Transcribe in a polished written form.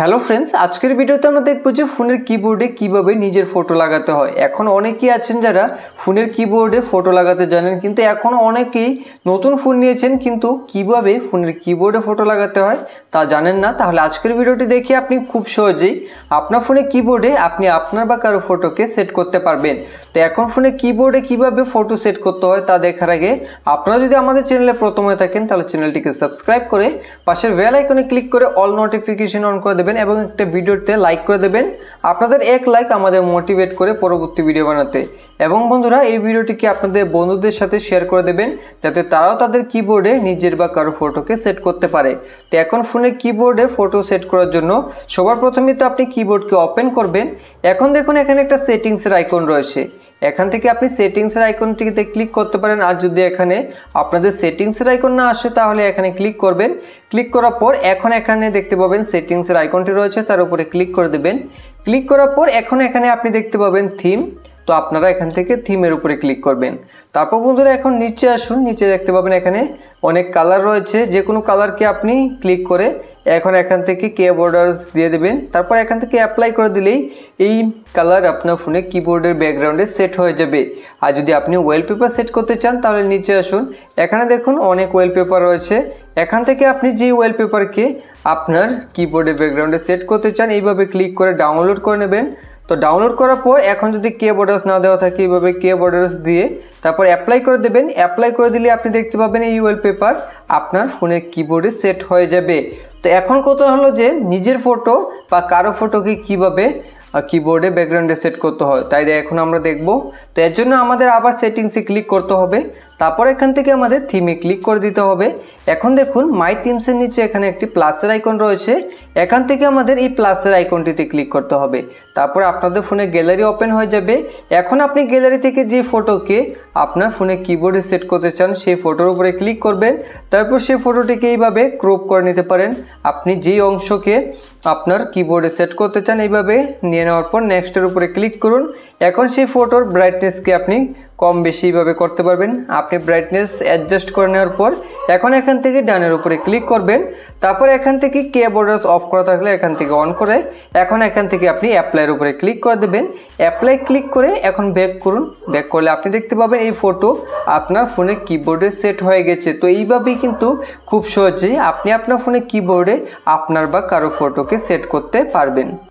Hello friends, আজকের ভিডিওতে আমরা দেখব যে ফোনের কিবোর্ডে কিভাবে নিজের ফটো লাগাতে হয়। এখন অনেকেই আছেন যারা ফোনের কিবোর্ডে ফটো লাগাতে জানেন, কিন্তু এখনও অনেকেই নতুন ফোন নিয়েছেন কিন্তু কিভাবে ফোনের কিবোর্ডে ফটো লাগাতে হয় তা জানেন না। তাহলে আজকের ভিডিওটি দেখে আপনি খুব সহজেই আপনার ফোনের কিবোর্ডে আপনি আপনার বা কারো ফটোকে সেট করতে পারবেন। তো এখন ফোনের কিবোর্ডে কিভাবে ফটো সেট করতে হয় তা দেখার আগে আপনারা যদি আমাদের চ্যানেলে প্রথম হয়ে থাকেন তাহলে চ্যানেলটিকে সাবস্ক্রাইব করে পাশের বেল আইকনে ক্লিক করে অল নোটিফিকেশন অন করে দেবেন এবং একটা ভিডিওতে লাইক করে দেবেন। আপনাদের এক লাইক আমাদের মোটিভেট করে পরবর্তী ভিডিও বানাতে। এবং বন্ধুরা, এই ভিডিওটিকে আপনাদের বন্ধুদের সাথে শেয়ার করে দেবেন যাতে তারাও তাদের কিবোর্ডে নিজের বা কারো ফটোকে সেট করতে পারে। তো এখন ফোনের কিবোর্ডে ফটো সেট করার জন্য সবার প্রথমে তো আপনি কিবোর্ডকে ওপেন করবেন। এখন দেখুন এখানে একটা সেটিংসের আইকন রয়েছে। এখান থেকে আপনি সেটিংসের আইকনটিতে ক্লিক করতে পারেন, আর যদি এখানে আপনাদের সেটিংসের আইকন না আসে তাহলে এখানে ক্লিক করবেন। ক্লিক করার পর এখন এখানে দেখতে পাবেন সেটিংসের আইকনটি রয়েছে, তার উপরে ক্লিক করে দেবেন। ক্লিক করার পর এখন এখানে আপনি দেখতে পাবেন থিম। তো আপনারা এখান থেকে থিমের উপরে ক্লিক করবেন। তারপর বন্ধুরা এখন নিচে আসুন, নিচে দেখতে পাবেন এখানে অনেক কালার রয়েছে। যে কোনো কালারকে আপনি ক্লিক করে এখন এখান থেকে কে বর্ডার্স দিয়ে দেবেন। তারপর এখান থেকে অ্যাপ্লাই করে দিলেই এই কালার আপনার ফোনে কিবোর্ডের ব্যাকগ্রাউন্ডে সেট হয়ে যাবে। আর যদি আপনি ওয়ালপেপার সেট করতে চান তাহলে নিচে আসুন, এখানে দেখুন অনেক ওয়ালপেপার রয়েছে। এখান থেকে আপনি যে ওয়ালপেপারকে আপনার কিবোর্ডের ব্যাকগ্রাউন্ডে সেট করতে চান এইভাবে ক্লিক করে ডাউনলোড করে নেবেন। তো ডাউনলোড করার পর এখন যদি কে বর্ডার্স না দেওয়া থাকে এইভাবে কে বর্ডার্স দিয়ে তারপর অ্যাপ্লাই করে দেবেন। অ্যাপ্লাই করে দিলে আপনি দেখতে পাবেন এই ওয়ালপেপার আপনার ফোনের কিবোর্ডে সেট হয়ে যাবে। তো এখন কথা হলো যে নিজের ফটো বা কারো ফটোকে কিভাবে কিবোর্ডে ব্যাকগ্রাউন্ডে সেট করতে হয় তাই এখন আমরা দেখব। তো এর জন্য আমাদের আবার সেটিংসে ক্লিক করতে হবে, তারপর এখান থেকে আমাদের থিমে ক্লিক করে দিতে হবে। এখন দেখুন মাই থিমসের নিচে এখানে একটি প্লাসের আইকন রয়েছে, এখান থেকে আমাদের এই প্লাসের আইকনটিতে ক্লিক করতে হবে। তারপর আপনাদের ফোনে গ্যালারি ওপেন হয়ে যাবে। এখন আপনি গ্যালারি থেকে যে ফটোকে আপনার ফোনে কিবোর্ডে সেট করতে চান সেই ফটোর উপরে ক্লিক করবেন। তারপর সেই ফটোটিকে এইভাবে ক্রপ করে নিতে পারেন। আপনি যেই অংশকে আপনার কিবোর্ডে সেট করতে চান এইভাবে নিয়ে নেওয়ার পর নেক্সটের উপরে ক্লিক করুন। এখন সেই ফটোর ব্রাইটনেসকে আপনি কম বেশি এইভাবে করতে পারবেন। আপনি ব্রাইটনেস অ্যাডজাস্ট করে নেওয়ার পর এখন এখান থেকে ডানের উপরে ক্লিক করবেন। তারপর এখান থেকে কে বর্ডার্স অফ করা থাকলে এখান থেকে অন করে এখন এখান থেকে আপনি অ্যাপ্লাইয়ের উপরে ক্লিক করে দেবেন। অ্যাপ্লাই ক্লিক করে এখন ব্যাক করুন। ব্যাক করলে আপনি দেখতে পাবেন এই ফটো আপনার ফোনে কিবোর্ডে সেট হয়ে গেছে। তো এইভাবেই কিন্তু খুব সহজেই আপনি আপনার ফোনে কিবোর্ডে আপনার বা কারো ফটোকে সেট করতে পারবেন।